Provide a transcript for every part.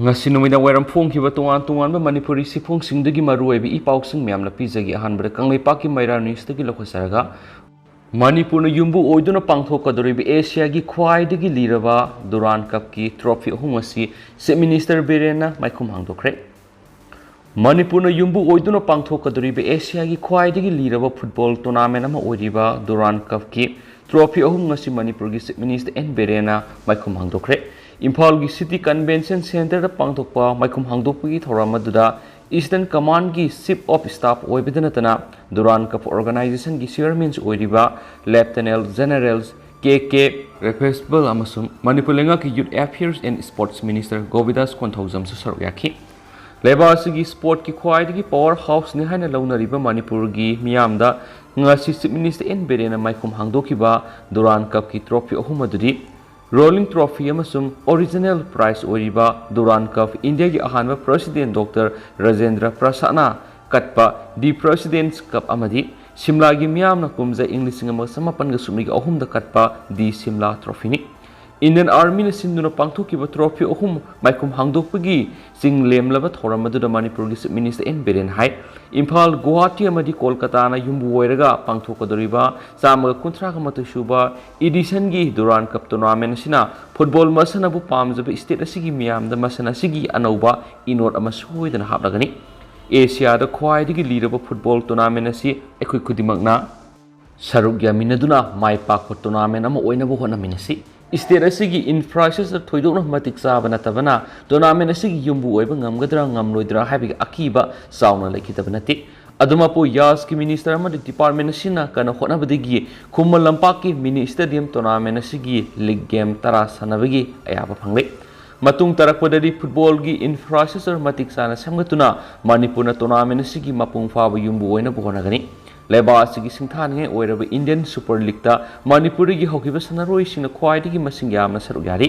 ngasi numida wairam phongkhiba tongan tongan ba manipuri sifong singdagi maruai bi ipausing myamna pijagi ahanbada kanglaipa ki maira news tagi lokhasaraga Manipur yumbu oiduna pangthokadoribi Asia gi khwaidagi liraba Duran Cup ki trophy ahumasi se minister Berena maikhum hangdokre Manipur yumbu oiduna pangthokadoribi Asia gi khwaidagi liraba football tournament ama oiriba Duran Cup ki trophy ahumasi Manipur gi se minister N Berena maikhum hangdokre Imphal gi City Convention Center da pangthokpa maikhum hangdokpagi thoramadda Eastern Command ki Chief of Staff oibidana Duran Cup Organization ki chairman oiriba Lieutenant Generals KK Requestable amasum Manipur lenga ki Youth Affairs and Sports Minister Govidas Konthojam su saruyaki leba asigi sport ki khwaidagi power house ni haina launariba Manipur gi miyamda ngasi Chief Minister N Berena maikhum hangdokiba Duran Cup ki trophy ahumadudi Rolling Trophy amasum Original Prize oiriba Duran Cup India gi ahanba President Dr. Rajendra Prasana katpa the President's Cup amadi Shimla gi miyamna kumza English ngama samapan ga sumni gi ahum da katpa the Shimla Trophy ni Indian Army na sinduna pangthokiba trophy ahum maikhum hangdokpagi sing lemlaba thoramadda Manipur gi Minister N Beren hai Imphal Guwahati amadi Kolkata na yumbu oiraga pangthokadoriba chamaga kunthra ga matu suba edition gi Duran Cup tournament sina football masana bu pamjaba state asigi miyamda masana sigi anouba inot ama soidana haplagani Asia da khwaidagi liraba football tournament asi ekoi khudimakna saruk yaminaduna mai pakpa tournament ama oinabu honaminasi State asigi infrastructure thoidokna matik sabana tabana tournament asigi yumbu oiba ngamgadra ngamloidra habi akiba sauna lekitabanati adumapo yas ki minister ama department asina kana honabadigi khummal lampak ki mini stadium tournament asigi league game tara sanabagi ayaba phangle matung tarakpadadi football gi infrastructure matik sana samgatuna Manipurna tournament asigi mapung faba yumbu oina bohonagani Leba asigi singthange oiraba Indian Super League ta Manipur gi hokiba sanaroi singna khwaidagi masing yamna sarugari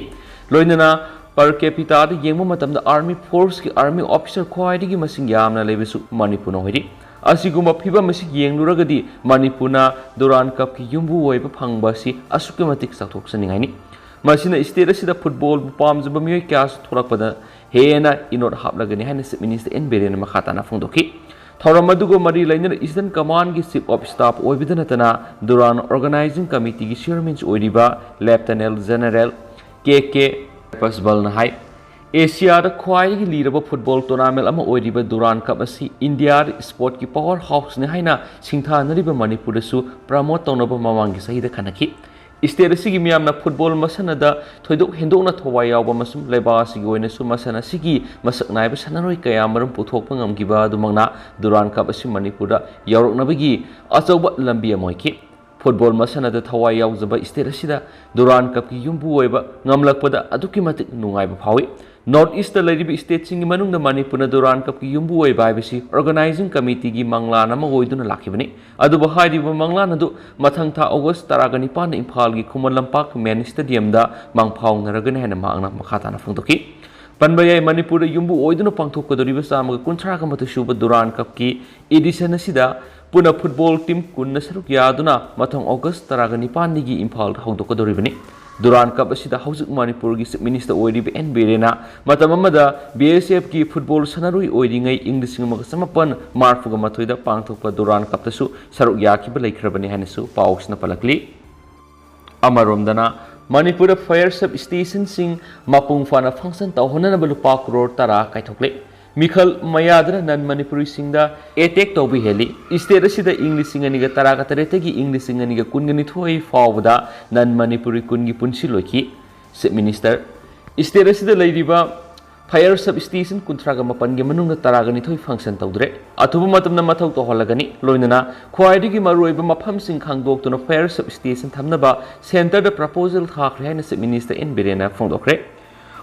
loinana per capita da yengma matamda army force ki army officer khwaidagi masing yamna lebesu Manipur no hoiri asiguma phiba masi yengluragadi Manipurna Duran Cup ki yumbu oiba phangba si asukematik sathok saningaini masina state asida football pamjaba miyoi kyas thorakpada hena inot haplagani haina minister N Berena makhatana phungdoki Thoramadu Mari Liner Eastern Command ki Chief of Staff oibidana Duran Organizing Committee ki chairman oiriba Lieutenant General KK Pasbal na hai Asia da khwaidagi liraba football tournament ama oiriba Duran Cup asi India sport ki power house ne haina singthanariba Manipur su promote tonaba mamangi sahida khanaki State asigi miyamna football masana da thoidok hendokna thowai yawba masum leba asigi oina su masana sigi masak naiba sanaroi kaya maram puthokpa ngamgiba dumangna Duran Cup asi Manipur da yauroknabagi achauba lambi amoiki football masana da thowai yawjaba state asida Duran Cup ki yumbu oiba ngamlakpada aduki matik nungaiba phawi North East da laribi state singi manungda Manipurna Duran Cup ki yumbu oiba haibasi organizing committee gi manglana ma oiduna lakhibani aduba hairiba manglana du mathang tha August 15 Imphal gi Khuman Lampak main stadium da mangphaungnaragani hena mangna makhatana phungtoki Panbayai Manipur da yumbu oiduna pangthokadoriba samaga kunthra ga matu suba Duran Cup ki edition asida puna football team kunna saruk yaduna mathang August 19 gi Imphal hongdokadoribani Duran Cup asida hausuk Manipur gi minister oiriba N Berena matamamada BSF ki football sanarui oiringai English ngama samapan marfuga mathoida pangthokpa Duran Cup tasu saruk yakiba laikhrabani hanasu pausna palakli amaromdana Manipur fire sub station sing mapung fana function tawhonana lupa crore tara kaithokle Mikhal Mayadra nan Manipuri singda attack tobi heli state asida English singaniga taraga taretagi English singaniga kungani thoi fawda nan Manipuri kungi punsi loki minister state asida leiriba fire sub station kuntraga mapangi manungna taraga ni thoi function tawdre atuba matamna mathau to holagani loinana khwaidigi maroiba mafam sing khangdok to fire sub station thamnaba center da proposal thakre haina minister N Berena phongdokre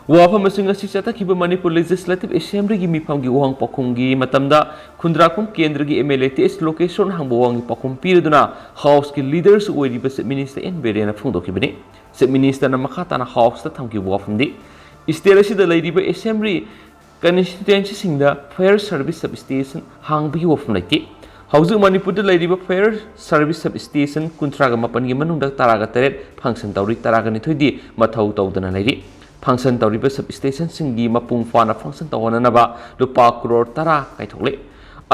Wafam masing asi chatakiba Manipur Legislative Assembly gi mifam gi wang pakhum gi matamda khundrakum kendra gi MLA tes location hang bawang gi pakhum pirduna house ki leaders oiriba minister N Berena phungdokibani minister na makhata na house ta thamki wafam di state asida leiriba assembly constituency singda fire service substation hang bi wafam laiti Hauzu Manipur da leiriba fire service substation kuntraga mapan gi manungda taraga teret function tawri taraga ni thoidi mathau tawdana leiri function tawriba substation singi mapung fana function tawhananaba lupa crore 10 kaithokle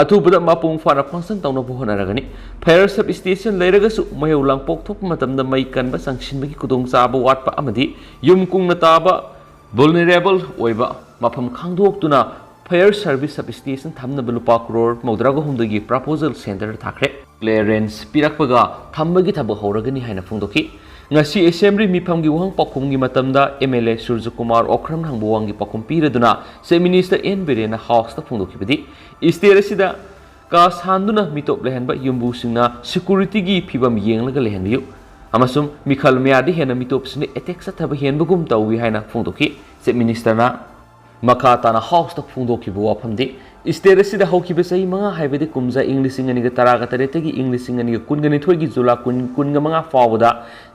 अथुबदा मापुंग फाना function तौना होनारगनी fire sub station लेरगसु मयौ लांगपोक थोप मतमदा मई कनबा संगसिनबगी कुदोंग चाबा वाटपा अमदी युम कुंगना ताबा वल्नरेबल ओइबा मफम खांगदोक्तुना फायर सर्विस सब स्टेशन थमनबा लुपा करोड़ मौद्राग हुमदगी प्रपोजल सेंटर थाखरे क्लियरेंस पिरकपगा थमबगी थबा हौरगनी हाइना फुंगदोकी ngasi assembly mifamgi wang pakumgi matamda MLA Surja Kumar Okram hangbu wangi pakum piraduna se minister N Birena house ta phungdokibadi istere sida ka sanduna mitop lehanba yumbu singna security gi phibam yenglaga lehanbiu amasum mikhal meadi hena mitop sini attack sa thaba henbugum tawi haina phungdoki se minister na makata na house ta phungdokibu wafamdi istere sida haukiba sai manga haibede kumza english ngani ga taraga taretagi english ngani ga kungani thoigi jula kunga manga fawda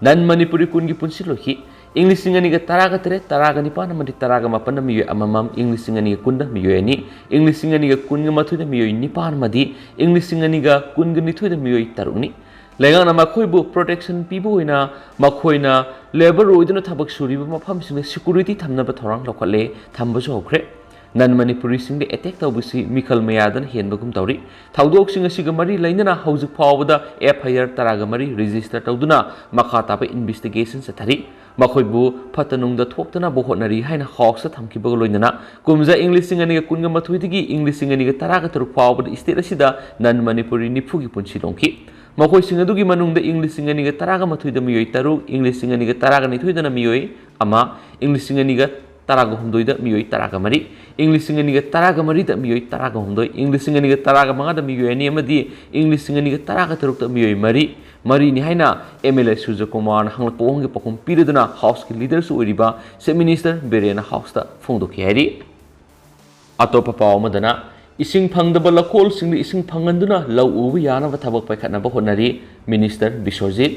nan manipuri kungi punsi lohi english ngani ga taraga ni pana mandi taraga mapan mi amamam english ngani ga kunda mi ni english ngani ga kunga mathu mi ni pan madi english ngani ga kungani thoida mi taruni lengang na makhoi bu protection pibu ina makhoina labor oiduna thabak suriba mafam sing security thamna ba thorang lokhale thamba jo hokre nan manipuri sing de attack tawbisi mikhal mayadan henbagum tawri thaudok sing asiga mari lainana haujuk phawda FIR taraga mari register tawduna makha taba investigation sa thari makhoi bu phatanung da thoktana bo honari haina hawks thamkiba loinana kumja english sing ani kunga mathuidigi english sing ani taraga taru phawda state asida nan manipuri nifugi punchi longki makhoi sing adugi manungda english sing ani taraga mathuida miyoi taru english sing ani taraga ni thuidana miyoi ama english sing ani taraga humdoi da miyoi taraga mari english sing ani taraga mari da miyoi taraga humdoi english sing ani taraga manga da miyoi ani amadi english sing ani taraga taruk da miyoi mari ni haina MLA Surja Kumar hanglak pohongi pakum piraduna house ki leader su oriba se minister Berena house ta phongdoki hari atopa paw madana ising phangdaba lakol sing ising phanganduna lau ubu yana ba thabak paikhatna ba honari minister Biswarjit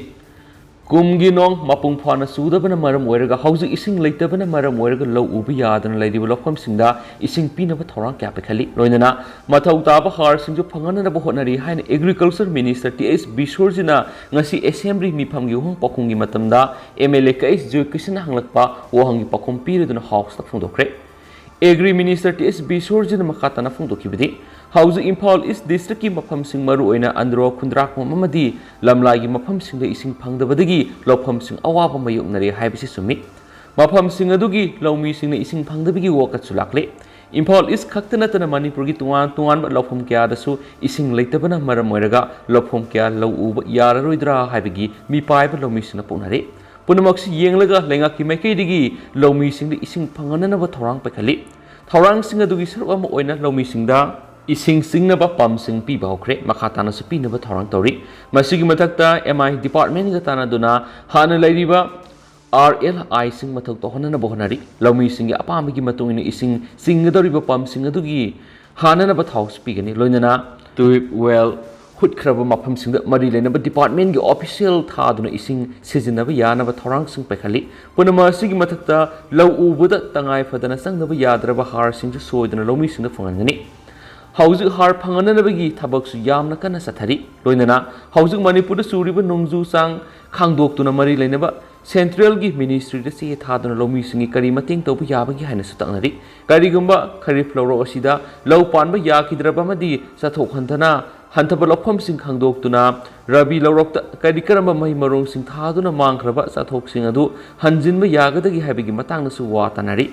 kumgi nong mapung phana sudabana maram oiraga hauji ising leitabana maram oiraga lau ubu yadana leidiba lokham singda ising pinaba thorang kya pekhali loinana mathau taba har singju phangana ba honari haina agriculture minister TS Biswarjina ngasi assembly miphamgi hong pakungi matamda MLA kais joy kisna hanglakpa wohangi pakum piriduna house ta phungdokre Agri Minister TS Biswarjina makatana phungdokibadi hauju Imphal East District ki mafam sing maru oina andro khundrak mamadi lamlai gi mafam sing da ising phangdabadagi lopham sing awaba mayuknari haibisi sumi mafam sing adugi lomi sing na ising phangdabigi wokat sulakle Imphal East khaktana tana Manipur gi tungan lopham kya dasu ising leitabana maram oiraga lopham kya lau uba yararoidra haibigi mi paiba lomi sing na punare punamoksi yenglaga lenga ki maikei digi lomi sing da ising phangana ba thorang pakhali thorang sing adugi sarwam oina lomi sing da ising singna ba pam sing pi ba hokre makhatana su pi na ba thorang tori masigi mathakta MI department ga tana duna hana lairiba RLI sing mathak to honana ba honari lomi sing gi apam gi matung ni ising singdori ba pam sing adugi hana na ba thaus pi gani loinana to well khut khraba mafam sing da mari lena ba department gi official tha duna ising sijina ba yana ba thorang sing pekhali punama sigi mathakta lau ubu da tangai fadana sang na ba yadra ba har sing ju soidana lomi sing da phangani haujuk har phangana na bagi thabak su yamna kana sathari loinana haujuk manipur da suri ba nongju sang khangdok tuna mari lena ba central gi ministry da se tha duna lomi sing kari mating to bu yabagi haina su taknari kari gumba kharif loro asida lau pan ba yakidra ba madi sathok hantana hantaba lokham sing khangdok tuna rabi lorok kadi karamba mai marong sing thaduna mangkraba sathok sing adu hanjinba yagadagi habigi matang su wa tanari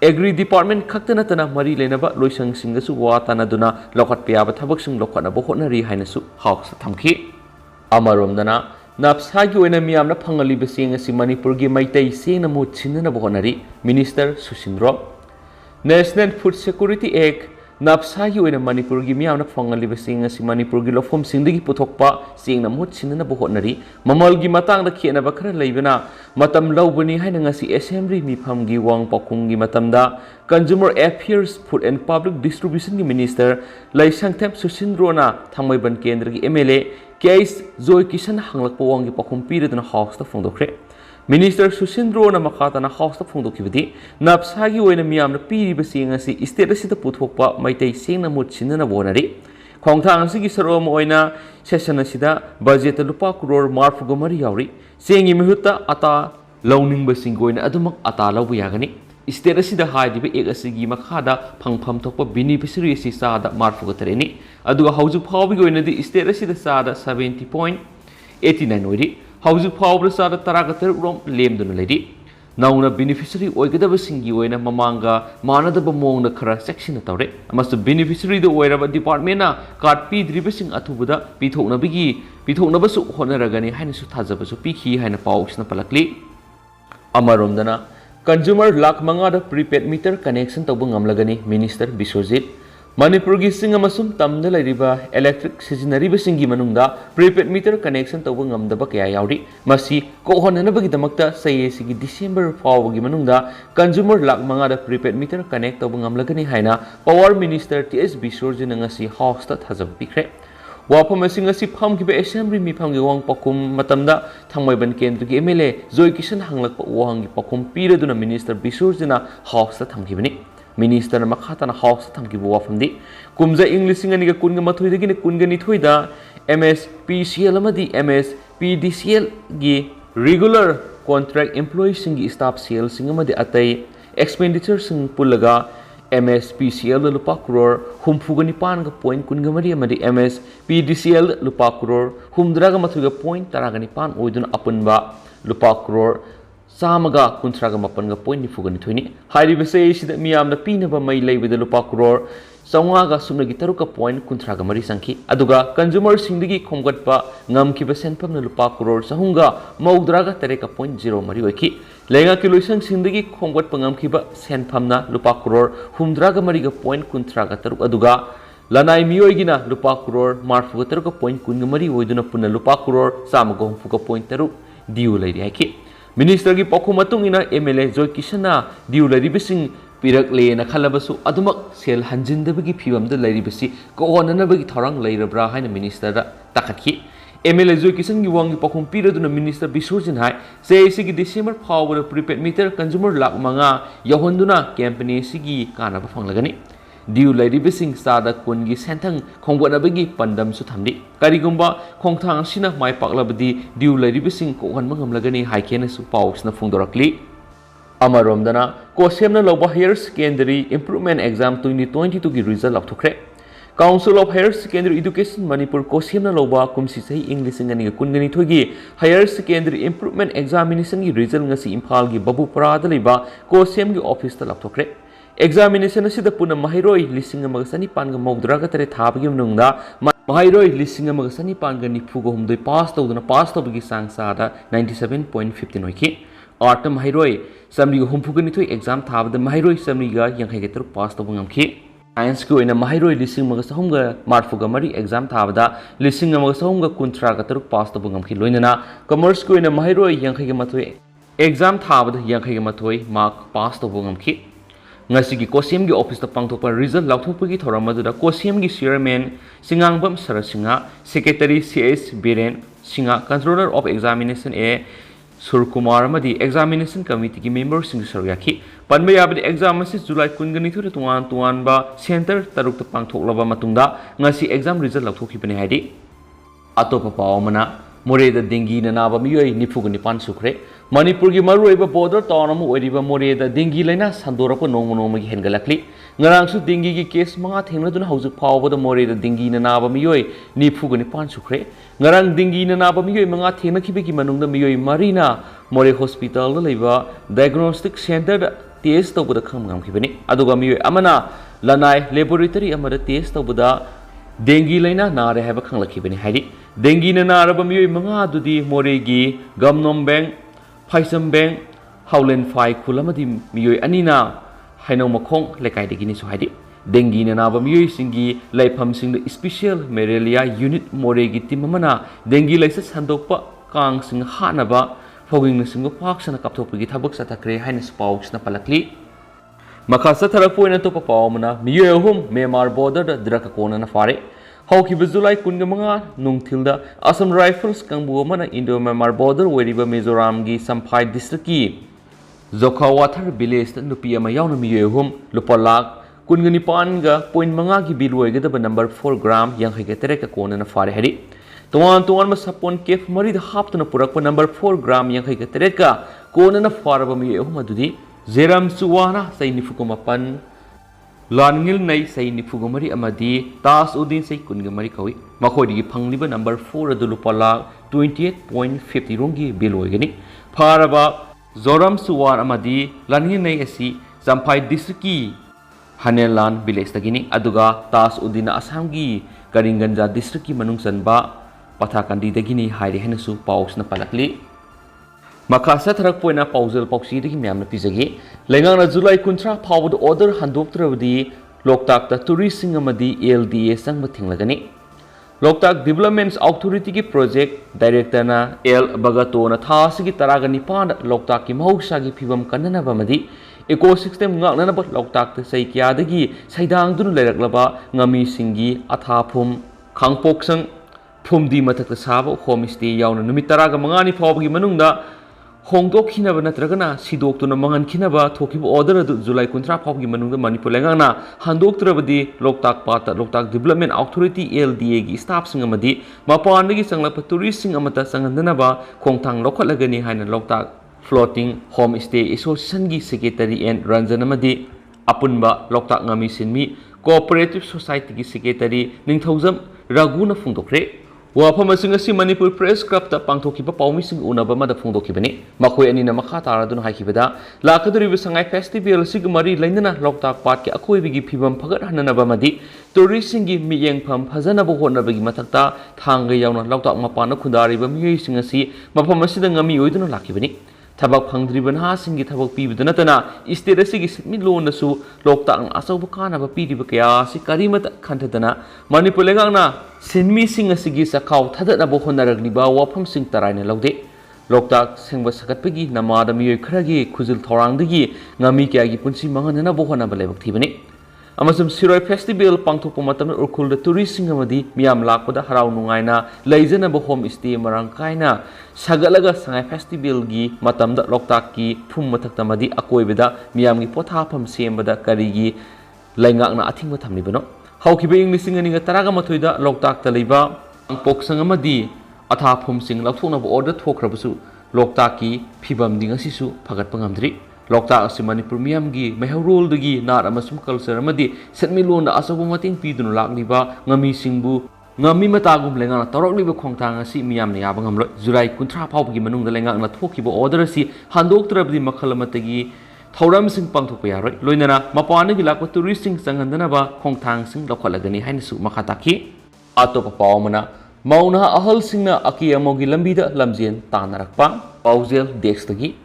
agri department khaktana tana mari lenaba loisang sing su wa tanaduna lokhat piaba thabak sing lokhana bo honari haina su house thamki amarom dana napsa gi oina miyamna phangali besing asi manipur gi maitai sengna mu chinna bo honari minister Susindro National Food Security Act napsagi oina Manipur gi miyamna phangali besing asi Manipur gi lofom singdagi puthokpa singna mut sinna bo honari mamal gi matang da khena ba khara leibana matam lawbani haina ngasi assembly mi pham gi wang pakung gi matam da Consumer Affairs Food and Public Distribution gi minister Laisang Them Susindro na thangmai ban kendra gi MLA case Joy Kisan hanglak po wang gi pakum piridna house ta phongdokre Minister Susindro na makatana house ta phongdokibadi napsagi oina miyamna piri basing asi state asida puthokpa maitai sengna mut sinna bonari khongthang asigi sarom oina session asida budget lupa crore marfu gomari yauri sengi mihutta ata lawning basing oina adumak ata lawu yagani state असिदा हाइदिबे एक असिगी मखादा फंगफम थोप beneficiary असि चादा मार्फुगा तरेनी अदुगा हौजु फावबिगी ओइनदि state असिदा चादा 70.89 ओइरि हौजु फावब्रा चादा 13 रोम लेमदुना लेदि नौना beneficiary ओइगदबसिंगी ओइना ममांगा मानदब मोंगना खरा section तौरे अमसु beneficiary दो ओइरबा डिपार्टमेंटना कार्ड पीद्रिबसिंग अथुबदा पिथोकनबसु होनरगनी हाइनसु थाजबसु पिखी हाइना पाउसना पलकली अमरोमदना कंज्यूमर लाख मंगादा प्रीपेड मीटर कनेक्शन तब नमलगनी मिनिस्टर विश्वजीत मणिपुर की सिंगमसुम तमद लैरिबा इलेक्ट्रिक सिजनरीबसिंगी मनुंगदा प्रीपेड मीटर कनेक्शन तब ngमदबा कया यावरी मसी कोहननबगिदमक्ता सयेसिगी डिसेंबर फावगी मनुंगदा कंज्यूमर लाख मंगादा प्रीपेड मीटर कनेक्ट तब ngमलगनी हाइना power minister TS Biswajit ngasi house थाजब पिख्रे वाफम फामखिबा एसेंबली मिफामगी वांग पकुम मतमदा थांगमैबन केंद्र की एमएलए जोय किशन हांगलक वांगी पकुम पीरदुना मिनिस्टर विश्वजीतना हाउस थांगखिबनी मिनिस्टर मखातना हाउस थांगखिबा वाफमदी कुमजा इंग्लिशिंग अनिगा कुनगा मथुइदगिने कुनगा निथुइदा एमएस पीसीएल अमदी एमएस पीडीसीएल गी रेगुलर कॉन्ट्रैक्ट एम्प्लॉई सिंगी स्टाफ सेल सिंग अमदी अतै एक्सपेंडिचर सिंग पुलगा एमएस पीसीएल लुपा करोड़ हुमफुगा निपान का पॉइंट कुनगा मरी अमदी एमएस पीडीसीएल लुपा करोड़ हुमद्रागा मथुगा पॉइंट तरागा निपान ओइदुना अपुनबा लुपा करोड़ चामगा कुंथ्रागा मपनगा पॉइंट निफुगा निथुइनी हाइरिबसे इसिदा मियामना पीनबा मई लैबदा लुपा करोड़ चौंगागा सुमनगी तरुका पॉइंट कुंथ्रागा मरी संखी अदुगा कंज्यूमर सिंदगी खोंगटपा ngमखिबा सेनफमना लुपा करोड़ चहुंगा मौद्रागा तरेका पॉइंट 0 मरी ओइखी लेंगा किलोइसन सिंदगी खोंगटपा ngमखिबा सेनफमना लुपा करोड़ हुमद्रागा मरीगा पॉइंट कुंथ्रागा तरुक अदुगा लनाई मियोइगिना लुपा करोड़ मार्फुगा तरुका पॉइंट कुनगा मरी ओइदुना पुना लुपा करोड़ चामगा हुमफुगा पॉइंट तरुक दिउ लैरि हाइखी मिनिस्टर की पखु मतुंगिना एमएलए जोय किशना दिउ लैरिबसिंग पिरकलेना खलबसु अदुमक सेल हंजिनदबगी फिवमद लैरिबसि कोहननबगी थौरंग लैरब्रा हाइना मिनिस्टर ताखतखि एमएलए जोय किशन की वांगी पखुम पिरदुना मिनिस्टर विश्वजीत हाय सेसिगी डिसेंबर फावबद प्रीपेड मीटर कंज्यूमर लाख मंगा यहोंदुना कैंपेनी सिगी कानबा फंगलगनी दिउ लैरिबसिंग चादा कुनगी सेंथंग खोंगबनबगी पंदम सु थमदि करिगुंबा खोंथांग सिना माय पाकलबदी दिउ लैरिबसिंग कोहनम ngमलगनी हाइकेनसु पाउसना फुंगदोरकली अमरोमदना कोसेमना लौबा हायर सेकेंडरी इंप्रूवमेंट एग्जाम 2022 की रिजल्ट लौथुखरे council of higher secondary education Manipur कोसेमना लौबा कुमसी सही इंग्लिश अंगनी कुनगनी थोगी हायर सेकेंडरी इंप्रूवमेंट एग्जामिनेशन की रिजल्ट ngasi इम्फाल की बबुपरादा लेबा कोसेम की ऑफिस ता लौथुखरे एग्जामिनेशन असिदा पुना महिरोई लिसिंग अमग सनिपानगा मौद्रागा तरे थाबगी मनुंगदा महिरोई लिसिंग अमग सनिपानगा निफुगा हुमदोई पास तौदुना पास तौबगी सांगसादा 97.15 ओइखि आर्ट महिरोई समरिगा हुमफुगा निथोई एग्जाम थाबदा महिरोई समरिगा यंखैगा तरुक पास तौबा ngamखि साइंस की ओइना महिरोई लिसिंग अमग सहुमगा मार्फुगा मरी एग्जाम थाबदा लिसिंग अमग सहुमगा कुंथ्रागा तरुक पास तौबा ngamखि लोइनना कॉमर्स की ओइना महिरोई यंखैगा मथोई एग्जाम थाबदा यंखैगा मथोई मार्क पास तौबा ngamखि ngasi कोसेम की ऑफिस ता पांगथोपा रिजल्ट लाउथोपगी थोरमदुदा कोसेम की चेयरमैन सिंगांगबम सरसिंगा सेक्रेटरी सीएस बीरेन सिंगा कंट्रोलर ऑफ एग्जामिनेशन ए सुरकुमार मदी एग्जामिनेशन कमिटी की मेंबर सिंग सरयाखी पनबे याबदि एग्जाम से जुलाई 19 तुआन तुआनबा सेंटर तरुक पांगथोकलबा मतुंगदा ngasi एग्जाम रिजल्ट लाउथोखिबने हाइदि अतोपा पावमना मोरेदा डेंगी नाबा मियोई निफुग निपान सुखरे मणिपुर की मरुइबा बॉर्डर टाउन अमु ओइरिबा मोरेदा डेंगी लैना संदोरप नोंग नोंगी हेनगलकली ngarangsु डेंगी की केस मंगा थेंगनदुना हौजु फावबदा मोरेदा डेंगी नाबा मियोई निफुग निपान सुखरे ngarang डेंगी नाबा मियोई मंगा थेंगनखिबेगी मनुंगदा मियोई मरीना मोरे हॉस्पिटल दा लैबा डायग्नोस्टिक सेंटर दा टेस्ट तौबदा खमगामखिबनी अदुगा मियोई अमना लनाई लेबोरेटरी अमदा टेस्ट तौबदा डेंगी लैना नारे हैबा खंगलखिबनी हाइदि डेंगी नारबा मियोई मंगा दुदी मोरेगी गमनोम बैंक फाइसम बैंक हाउलेन फाइ खुलमदी मियोई अनिना हाइनौ मखोंग लेकाइदगिनी सुहाइदि डेंगी नाबा मियोई सिंगी लाइफम सिंग स्पेशल मेलेरिया यूनिट मोरेगी टीम मना डेंगी लाइसा संदोकपा कांग सिंग हानबा फोगिंग सिंग पाक्सना कपथोपगी थबक सतक्रे हाइनस पाउक्सना पलकली मखासा थरपोइना तो पावमना मियोई अहुम मेमार बॉर्डर द्रका कोना फारे हौखिबा जुलाई 15 नुंगथिलदा असम राइफल्स कंबु अमना इंडो म्यांमार बॉर्डर ओइरिबा मिजोराम की संफाई डिस्ट्रिक्ट की जोखावाथर विलेज नुपी अमा यावना मियोई अहुम लुपा लाख 19.5 की बिल ओइगदबा नंबर 4 ग्राम यंखैगा तेरेका कोना फारे हरि तोवान तोवान सपोन केफ मरीद हापतना पुरकपा नंबर 4 ग्राम यंखैगा तेरेका कोना फारबा मियोई अहुम अदुदी Zeram Suwana say Nifukumapan, Lanil Nay say Nifugumari Amadi, Tas Udin say Kungamari Kawi, Makodi Pangliba number 4 Adulupala, 28.50 Rungi below Gani, Paraba, Zoram Suwan Amadi, Lanil Nay Asi, Zampai Distriki, Hanelan Bilestagini, Aduga, Tas Udina Asamgi, Garinganja Distriki Manungsan Ba, Patakandi Dagini, Haidi Henesu, Paus Napalakli. Macha Satharak Poina Pausel Poxi the Miam Pizagi, Langana July Kuntra Powered Order Handoptra the Loktak the Tourism Amadi LDA Sang Matinglagani. Loktak Developments Authority Project Director na L Bagato na Thasigi Taragani Pand Loktaki Mausagi Pibam Kanana Bamadi, Ecosystem Nanabat Loktak the Saikiadagi, Saidang Dun Leraklaba, Ngami Singi, Athapum, Kangpoksang, Pum di Matak the Sabo, Homestay Yaun Numitaraga Mangani Pogi Manunda. Hongdok Kinaba Natragana, Sidok to Namangan Kinaba, Toki order July Kuntra Pogi Manunga Manipulangana, Handok Travadi, Loktak Pata, Loktak Development Authority LDA, Staff Singamadi, Mapanagi Sangapa Tourist Singamata Sangandanaba, Kongtang Lokalagani Hana Loktak, Floating Homestay Association Secretary and Ranjanamadi, Apunba, Loktak Ngami Sinmi, Cooperative Society Secretary, Ningthozam, Raguna Fundokre. Wapamasing si Manipur Press Club ta pangthokiba paumising unaba mada phongdokibani makoi ani na makha taradun haikibada lakaduri bisangai festival sigmari lainana Loktak Pat ke akoibigi phibam phagat hananaba madi tourism gi miyengpham phajanaba honabagi mathakta thangga yauna Loktak mapana khundariba miyoi si mapamasida ngami oiduna lakibani Tabak Pangdriban Hasingi Tabak Pibidanatana, Isteresi Midlonasu, Loktak Asauba Kanaba Pidibakaya, Sikarimat Kantadana, Manipulangana, Sinmi Sing a Sigisa Cow, Tadanabo Honaragniba, Wapam Sing Tarana Laude, Loktak, Sangba Sakatpegi, Namada Mio Kragi, Kuzil Torangdigi, Namikiagi Punsi Mangana Bohanabalevak Tibani. Amasum Siroi Festival Pangtopomatam Urkul the Tourism Amadi, Miam Lakoda Harau Nungaina, Laizanaba Home Stay Marangkaina, Sagalaga Sangai Festival Gi, Matamda Loktaki, Pumatamadi, Akoibeda, Miami Potapam Siembada Karigi, Langana Atimbatamibano. How keeping listening in a Taragamatoida, Loktak Taliba, Poksangamadi, Atapum Sing Laktona order Tokrabusu, Loktaki, Pibam Dingasisu, Pagat Pangamdri. Loktak si Manipur Miyamgi, Meharol dagi, Nar Amasum Culture Amadi, Setmilon the Asabumating Pidun Lakliba, Ngami Singbu, Ngami Matagum Lenga, Torokliba Kongtang, si Miyam Yabangam, Zurai Kuntra Pauki Manung the Lenga, Tokibo order si, Handok Trabdi Makalamatagi, Tauram Sing Pangtopia, Loinana, Mapanagi Lako Touristing Sangandanaba, Kongtang Sing Lokalagani, Hanisu Makataki, Atopa Paumana, Mauna Ahal Singna Aki Amogi Lambida, Lamzian, Tanarakpa, Pauzel, Dextagi.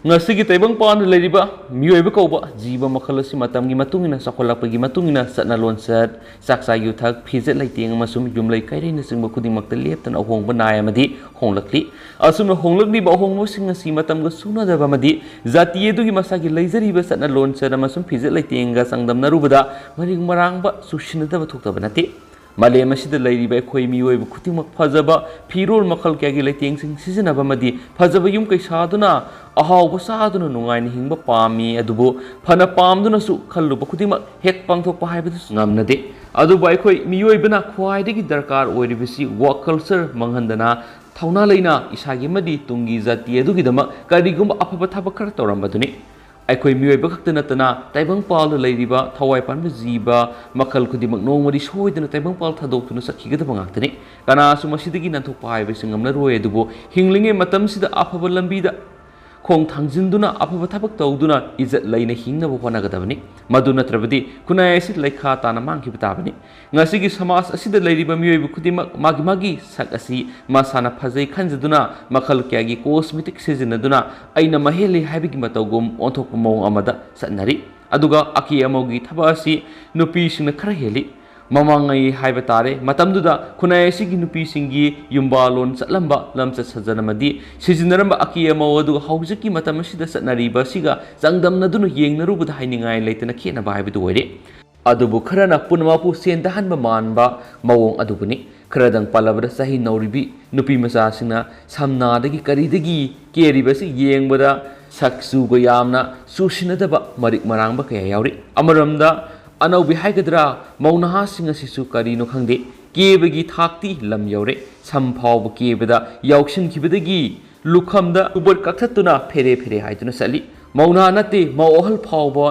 Ngasigi taibang pan leriba miyoiba kauba jiba makhalasi matamgi matungina sakolapagi matungina satna lonsat saksa yuthak phizet laiting amasum yumlai kairina singba khudingmakta leptan ahongba nai amadi honglakli asumna honglakni ba ahongmo singasi matamga sunadaba amadi zatiedugi masagi leizariba satna lonsat amasum phizet laitinga sangdamnarubada maring marangba susinadaba thokdaba nate Malay Masida Lady by Koi Miway Kutima Pazaba, Pirol Makal Kagi Lighting Season of Amadi, Pazaba Yumka Saduna, Aha Saduna Nungain Himba Pami, Adubo, Pana Pamduna Su, Kaluba Kutima, Hek Pangto Pahabus Namnade, Adubai Koi Miway Bena Quaidi Darkar, or Rivisi, Walk Culture, Manghandana, Taunalina, Isagi Madi, Tungi Zati Edugidama, Karigum Apatabakar Toramaduni. Aikoi mioi bakaktanatana taibang pal leiriba thawai panba jiba makal khudimak nongmadi soidana taibang pal thadoktuna sakhigadaba ngaktani kana sumasidagi nanthokpa haibe singamna roi adubo hinglinge matamsida afaba lambida khong thangjinduna afaba thabak tawduna izat laina hingnaba honagadabani madu natrabadi kunai asid laikha tana mangkiba tabani ngasigi samas asida leiriba mioi khudimak magi sak asi masana phajai khanjaduna makal kyagi cosmetic seasonaduna aina maheli haibigi matawgum onthokpa mawng amada satnari aduga aki amogi thabasi nupi singna khara heli mamangai haiba tare matamduda kunai asigi nupi singi yumbalon satlamba lamcha sajanamadi sizinaramba aki amo adu haujiki matamasida satnariba siga jangdamnaduna yengnarubada hainingai leitana khena baibidu oire adubu kharana punmapu sendahanba manba mawong adubuni kharadang palabra sahi Nouribi Nupi macha singna samnadagi karidagi keribasi yengbada saksu go yamna susinadaba marik marangba kaya yauri amaramda Anoubi haigadra naha singsisu karino khangde kebagi thakti lam yaure samphaw kebada yauksin kibadagi lukhamda ubor kakhatuna fere haituna sali Mauna nati mauhal phawba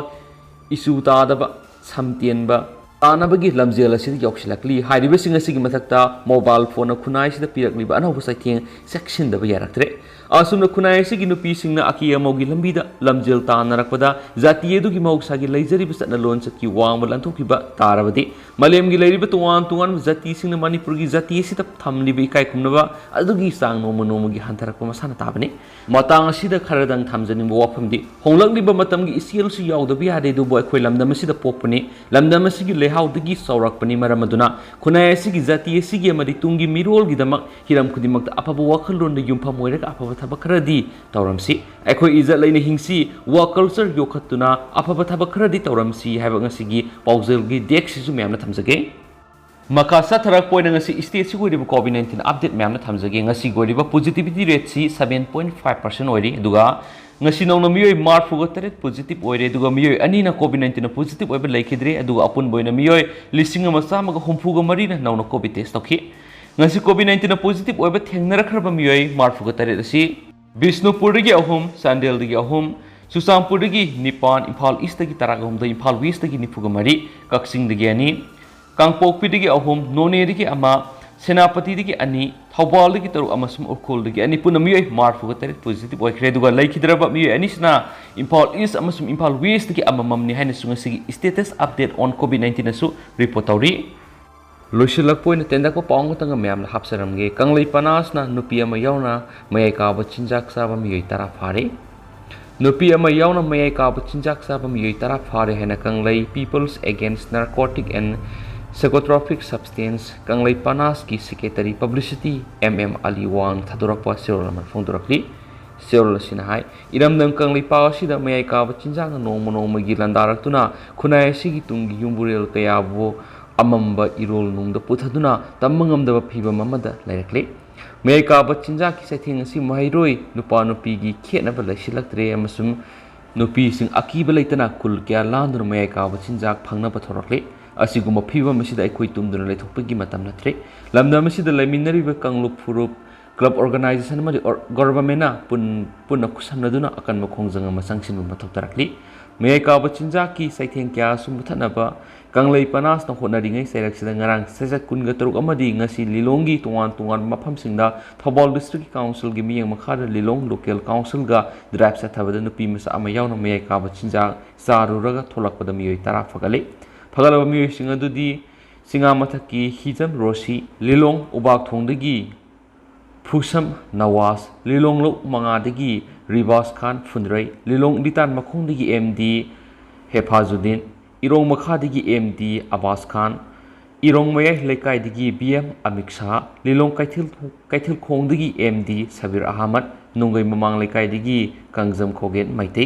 isu tadaba samtienba तानबगी लमजेल असिद यौक्सिलकली हाइरिबसिंग असिगी मथक्ता mobile phone खुनाई सिदा पिरकलिबा अनौब साइथें सेक्शनदब यारक्तरे असुमना खुनाई असिगी नुपीसिंगना अकी अमौगी लंबीदा लमजेल तानरकपदा जातीयदुगी मौसागी लैजरिब सतना लोन सकी वांग लंथोकिबा तारबदि मलेमगी लैरिबा तुवान तुवान जातीसिंगना मणिपुरगी जाती सिदा थमलिबा इकाई खुमनबा अदुगी सांग नोम नोमगी हंथरकपा मसाना ताबने मतांग असिदा खरदंग थमजनिबा वाफमदि होंगलंगलिबा मतमगी इसियलसु यावदबि यादे दुबो अखोय लमदम असिदा पोपने लमदम असिगी लेहाउदगी सौरकपनि मरमदुना खुनाई असिगी जाती असिगी अमदि तुंगी मिरोलगिदमक हिरम खुदिमक्ता अफबा वखललोन युमफम ओइरगा अफबा थबक खरदि तौरमसी अखोय इज्जत लैना हिंसी वा कल्चर योखत्तुना अफबा थबक खरदि तौरमसी हाइबा ngasi पाउजेलगी डेक्सिसु म्यामना थमजगे मका सथरक पोइना ngasi स्टेट सि गोरिबा कोविड-19 अपडेट म्यामना थमजगे ngasi गोरिबा पॉजिटिविटी रेट सि 7.5% ओइरि दुगा ngasi नौना मियोय मार्फुगा तरेट पॉजिटिव ओइरे दुगा मियोय अनीना कोविड-19 पॉजिटिव ओइबा लैखिद्रे दुगा अपुन बोइना मियोय लिसिंग अमा चामगा हुमफुगा मरीना नौना कोविड टेस्ट तौखि ngasi कोविड-19 पॉजिटिव ओइबा थेंगनरखरबा मियोय मार्फुगा तरेट असि बिष्णुपुरदगी अहुम चांदेलदगी अहुम सुसामपुरदगी निपान इम्फाल ईस्टदगी तरागहुमदा इम्फाल वेस्टदगी निफुगा मरी कक्सिंगदगी अनि कांगपोकपीदगी अहुम नोनेदगी अमा सेनापतिदगी अनि थौबालदगी तरु अमसुम उखोलदगी अनि पुना मियोय मार्फुगा तरेट पॉजिटिव ओइखरे दुगा लैखिद्रबा मियोय अनिसना इम्फाल ईस्ट अमसुम इम्फाल वेस्टदगी अमममनि हाइना सुंगसिगी स्टेटस अपडेट ऑन कोविड-19 असु रिपोर्ट तौरी लोइसिलकपोइन तेंदाको पाउंगतंग म्यामला हापसरमगे कंगलै पनासना नुपी अमा यावना मयाय काबा चिंजाक साबा मियोय तरा फारे नुपी अमा यावना मयाय काबा चिंजाक साबा मियोय तरा फारे हैना Kanglei peoples against narcotic and psychotropic substance Kanglei पनास की सेक्रेटरी पब्लिसिटी एमएम अली वांग थादोरकपा सेरोल अमर फोंदोरकली सेरोल सिना हाय इरमदम कंगलै पावसिदा मयाय काबा चिंजाक नोम नोमगी लंदारक्तुना खुनाय सिगी तुंगी युंबुरेल कयाबो अमंबा इरोल नुंगदा पुथदुना तमंगमदबा फिबम अमदा लैरकले मयाय काबा चिंजाक की सैथेंग असि महैरोय नुपा नुपीगी खेनबा लैसिलक्तरे अमसुम नुपीसिंग अकीबा लैतना कुल क्या लांदुना मयाय काबा चिंजाक फंगनबा थोरकले असिगुम फिबम असिदा अखोय तुमदुना लैथोकपगी मतम नथ्रे लमदम असिदा लैमिनरिबा कंगलुप फुरुप क्लब ऑर्गेनाइजेशन मदि गवर्नमेंटना पुन खुसमनदुना अकनबा खोंजंग अमा संगसिनबा मथौ तरकली मयाय काबा चिंजाक की सैथेंग क्या सुमथनबा कंगलै पनासना होनरिङै सैरक्सिदा ngarang सेजा कुनगा तरुक अमदि ngasi लिलोंगी तुवान तुवान मफमसिंगदा थौबाल डिस्ट्रिक्ट काउंसिल गी मियंग मखादा लिलोंग लोकल काउंसिल गा ड्राइव सथाबदा नुपी मसा अमा यावना मयाय काबा चिंजा चारुरगा थोलकपदा मियोय तरा फगले फगलबा मियोय सिंग अदुदि सिंगा मथकी हिजम रोसी लिलोंग उबाक थोंदगी फुसम नवाज लिलोंग लो मंगादगी रिबास खान फुनरै लिलोंग लितान मखोंदगी एमडी हेफाजुद्दीन इरोंग मखादगी एमडी अब्बास खान इरोंग मयाय लेकाइदगी बीएम अमित शाह लिलोंग कैथिल खोंदगी एमडी सबीर अहमद नुंगै ममांग लेकाइदगी कंगजम खोगेन मैते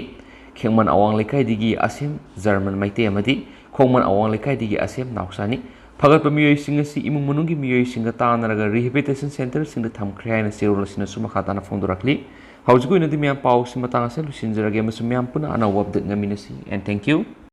खेंगमन अवांग लेकाइदगी असेम जर्मन मैते अमदी खोंगमन अवांग लेकाइदगी असेम नाउसानी फगत मियोय सिंग असि इमुंग मनुंगी मियोय सिंग तानरगा रिहेबिलिटेशन सेंटर सिंग थमख्रे हाइना सेरोल सिना सुमखाताना फोंदोरकली हौजगुइनदि म्याम पाउ सिमतांग से लुसिनजरगे मसु म्याम पुना अनौब अपडेट ngamiनसी एंड थैंक यू